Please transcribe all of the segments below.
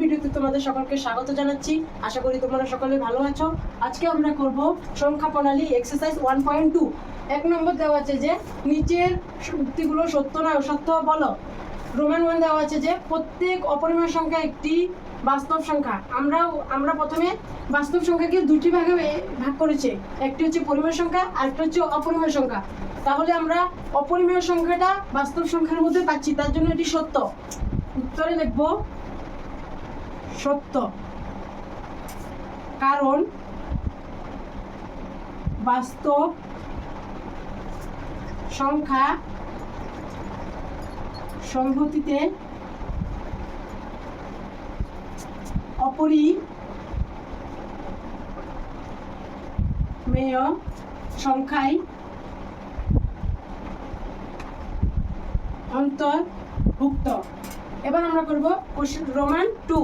ভিডিওতে তোমাদের সকলকে স্বাগত জানাচ্ছি। আশা করি তোমরা সকলে ভালো আছো। আজকে আমরা করব সংখ্যা প্রণালী এক্সারসাইজ 1.2। 1 নম্বর দেওয়া আছে যে নিচের উক্তিগুলো সত্য না অসত্য বলো। রোমান 1 দেওয়া আছে যে প্রত্যেক অপরিমেয় সংখ্যা একটি বাস্তব সংখ্যা। আমরা প্রথমে বাস্তব সংখ্যাকে দুটি ভাগে ভাগ করেছি, একটি হচ্ছে পরিমেয় সংখ্যা আর একটা হচ্ছে অপরিমেয় সংখ্যা। তাহলে আমরা অপরিমেয় সংখ্যাটা বাস্তব সংখ্যার মধ্যে পাচ্ছি, তার জন্য এটি সত্য। উত্তরে লিখব সত্য, কারণ বাস্তব সংখ্যা সংহতিতে অপরিমেয় সংখ্যায় অন্তর্ভুক্ত। এবার আমরা করব রোমান 2।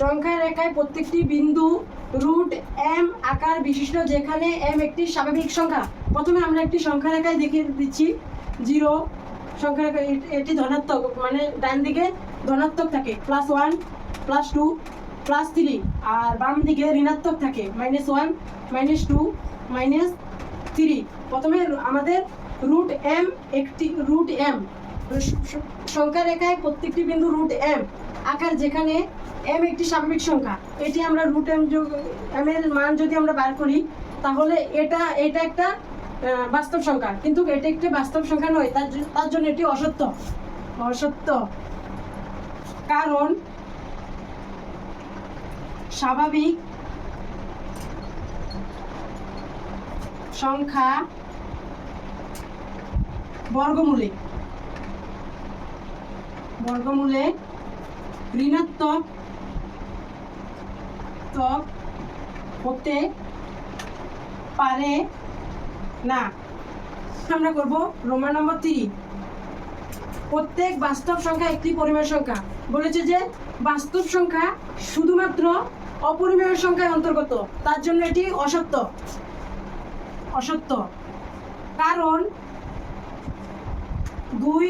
সংখ্যার রেখায় প্রত্যেকটি বিন্দু রুট এম আকার বিশিষ্ট, যেখানে এম একটি স্বাভাবিক সংখ্যা। প্রথমে আমরা একটি সংখ্যা রেখায় দেখিয়ে দিচ্ছি 0 সংখ্যা রেখা, এটি ধনাত্মক, মানে ডান দিকে ধনাত্মক থাকে +1 +2 +3, আর বাম দিকে ঋণাত্মক থাকে -1 -2 -3। প্রথমে আমাদের রুট এম সংখ্যা রেখায় প্রত্যেকটি বিন্দু রুট এম আকার, যেখানে এম একটি স্বাভাবিক সংখ্যা। এটি আমরা রুট এম এর মান যদি আমরা বার করি, তাহলে এটা একটা বাস্তব সংখ্যা, কিন্তু এটা একটি বাস্তব সংখ্যা নয়, তার জন্য এটি অসত্য। কারণ স্বাভাবিক সংখ্যা বর্গমূলে ঋণাত্মক হতে পারে না। আমরা করব রোমান নম্বর 3। প্রত্যেক বাস্তব সংখ্যা একটি পরিমেয় সংখ্যা। বলেছে যে বাস্তব সংখ্যা শুধুমাত্র অপরিমেয় সংখ্যার অন্তর্গত, তার জন্য এটি অসত্য। কারণ 2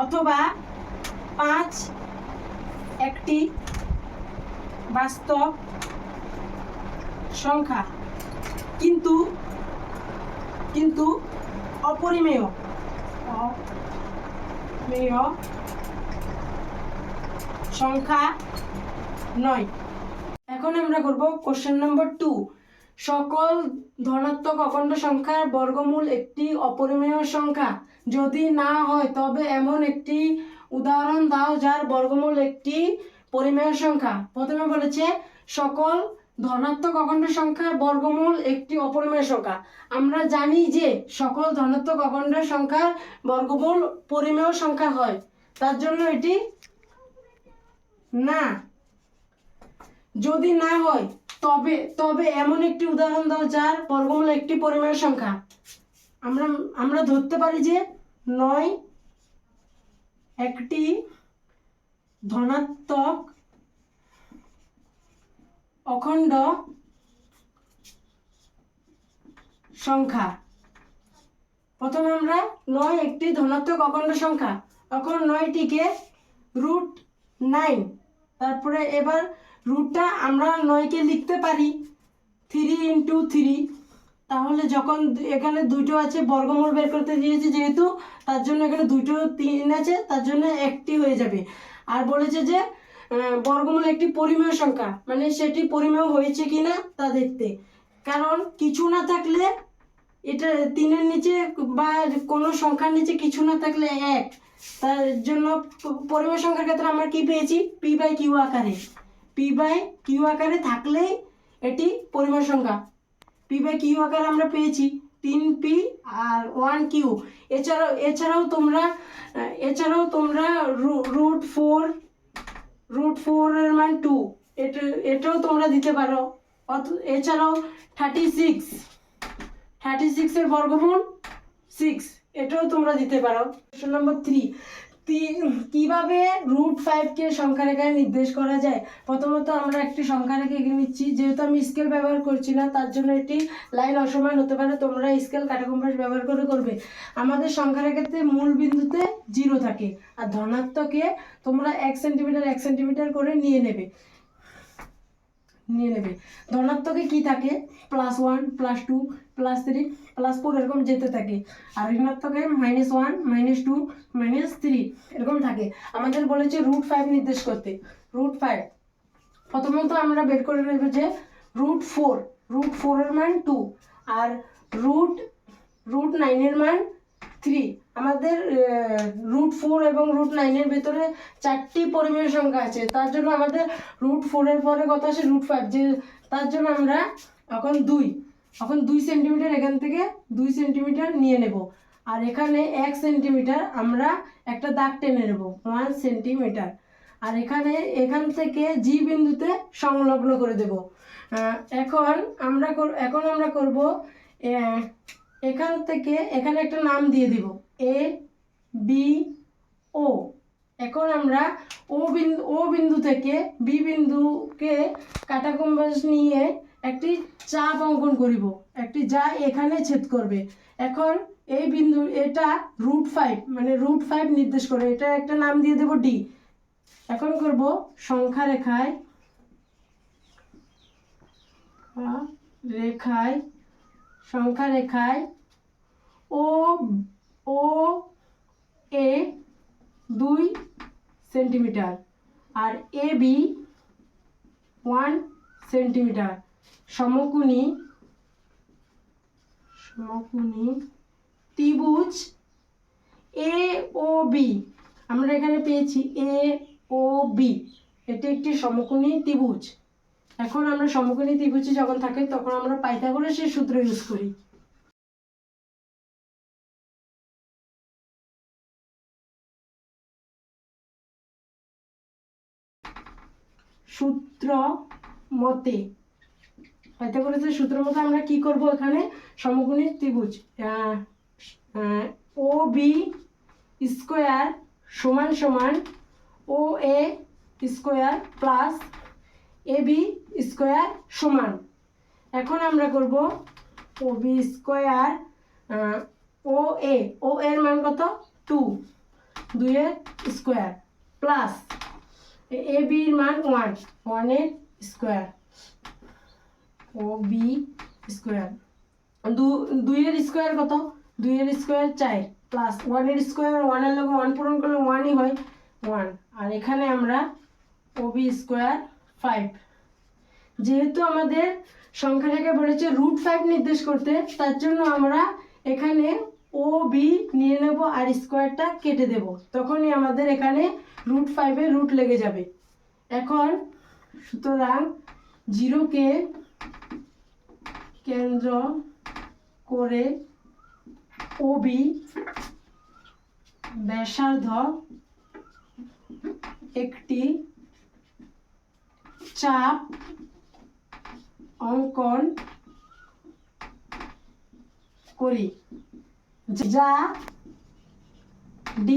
অথবা 5 একটি বাস্তব সংখ্যা, কিন্তু অপরিমেয় সংখ্যা নয়। এখন আমরা করব কোশ্চেন নম্বর 2। সকল ধনাত্মক অখণ্ড সংখ্যার বর্গমূল একটি অপরিমেয় সংখ্যা। যদি না হয় তবে এমন একটি উদাহরণ দাও যার বর্গমূল একটি পরিমেয় সংখ্যা। প্রথমে বলেছে সকল ধনাত্মক অখণ্ড সংখ্যার বর্গমূল একটি অপরিমেয় সংখ্যা। আমরা জানি যে সকল ধনাত্মক অখণ্ড সংখ্যার বর্গমূল পরিমেয় সংখ্যা হয়, তার জন্য এটি না। যদি না হয় তবে এমন একটি উদাহরণ দাও যার বর্গমূল একটি পরিমেয় সংখ্যা। আমরা ধরতে পারি যে 9 একটি ধনাত্মক অখণ্ড সংখ্যা। প্রথমে আমরা 9 একটি ধনাত্মক অখণ্ড সংখ্যা, এখন 9টিকে √9, তারপরে এবার রুটটা আমরা 9কে লিখতে পারি 3 × 3। তাহলে যখন এখানে দুটো আছে, বর্গমূল বের করতে দিয়েছি যেহেতু, তার জন্য এখানে 3 আছে, তার জন্য একটি হয়ে যাবে। আর বলেছে যে বর্গমূল একটি পরিমেয় সংখ্যা, মানে সেটি পরিমেয় হয়েছে কিনা তা দেখতে। কারণ কিছু না থাকলে, এটা 3-এর নিচে বা কোনো সংখ্যার নিচে কিছু না থাকলে 1, তার জন্য পরিমেয় সংখ্যার ক্ষেত্রে আমরা কি পেয়েছি p/q আকারে। p/q আকারে থাকলেই এটি পরিমেয় সংখ্যা। p/q আকারে আমরা পেয়েছি 3p আর 1q। এছাড়াও তোমরা √4 এর মান 2, এটাও তোমরা দিতে পারো। এছাড়াও 36 এর বর্গমূল 6, এটাও তোমরা দিতে পারো। Question number 3। কিভাবে √5 কে সংখ্যা রেখায় নির্দেশ করা যায়? প্রথমত আমরা একটি সংখ্যা রেখা এঁকে নিচ্ছি। যেহেতু আমি স্কেল ব্যবহার করছি না, তার জন্য এটি লাইন অসমান হতে পারে, তোমরা স্কেল কাঁটা কম্পাস ব্যবহার করে করবে। আমাদের সংখ্যা রেখাতে মূল বিন্দুতে 0 থাকে, আর ধনাত্মকে তোমরা 1 সেন্টিমিটার 1 সেন্টিমিটার করে নিয়ে নেবে। ধনাত্মকে কি থাকে? +1 +2 +3 +4 এরকম যেতে থাকে, আর ঋণাত্মকে -1 -2 -3 এরকম থাকে। আমাদের বলেছে √5 নির্দেশ করতে। √5 প্রথমত আমরা বের করে নেব যে √4 এর মান 2 আর √9 এর মান 3। আমাদের √4 এবং √9 এর ভেতরে 4টি পরিমেয় সংখ্যা আছে, তার জন্য আমাদের √4 এর পরে কত আসে? √5, যে তার জন্য আমরা এখন 2 সেন্টিমিটার এখান থেকে 2 সেন্টিমিটার নিয়ে নেব, আর এখানে 1 সেন্টিমিটার আমরা একটা দাগ টেনে নেব 1 সেন্টিমিটার, আর এখান থেকে জি বিন্দুতে সংলগ্ন করে দেব। এখন আমরা করব এখান থেকে এখানে একটা নাম দিয়ে দিব ABO। এখন আমরা ও বিন্দু থেকে বি বিন্দুকে কাঁটা কম্পাস নিয়ে একটি চাপ অঙ্কন করিব, একটি যা এখানে ছেদ করবে। এখন এই বিন্দু এটা √5 মানে √5 নির্দেশ করে, এটা একটা নাম দিয়ে দেব D। এখন করব সংখ্যা রেখায় ও এ 2 সেন্টিমিটার আর AB 1 সেন্টিমিটার সমকোণী ত্রিভুজ AOB। আমরা এখানে পেয়েছি AOB, এটি একটি সমকোণী ত্রিভুজ। এখন আমরা সমকোণী ত্রিভুজে যখন থাকে তখন আমরা পাইথাগোরাসের সূত্র ইউজ করি। পাইথাগোরাসের সূত্র মতে আমরা কি করব? এখানে সমকোণী ত্রিভুজ OB স্কয়ার সমান সমান OA square plus AB square সমান। এখন আমরা করব OB স্কয়ার ও এর মান কত? 2 এর স্কয়ার প্লাস AB এর মান 1 এর স্কয়ার OB স্কয়ার 2 এর স্কয়ার কত? 2 এর স্কয়ার 4 প্লাস 1 এর স্কয়ার 1 এর লগে 1 পূরণ করলে 1ই হয় 1, আর এখানে আমরা OB স্কয়ার 5। যেহেতু আমাদের সংখ্যা রেখা বলেছে √5 নির্দেশ করতে, তার জন্য আমরা এখানে OB নিয়ে নেব আর স্কয়ারটা কেটে দেব, তখনই আমাদের এখানে √5 এর রুট লেগে যাবে। এখন সুতরাং 0 কে কেন্দ্র করে OB ব্যাসার্ধ একটি চাপ অঙ্কন করি, যা D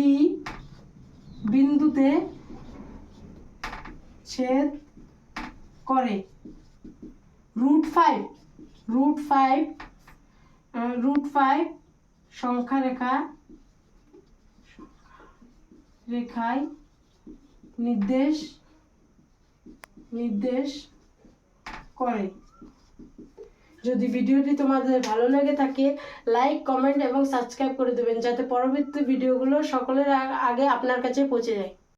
বিন্দুতে ছেদ করে। √5 সংখ্যা রেখায় নির্দেশ করে। যদি ভিডিওটি তোমাদের ভালো লাগে থাকে লাইক, কমেন্ট এবং সাবস্ক্রাইব করে দেবেন, যাতে পরবর্তী ভিডিওগুলো সকলের আগে আপনার কাছে পৌঁছে যায়।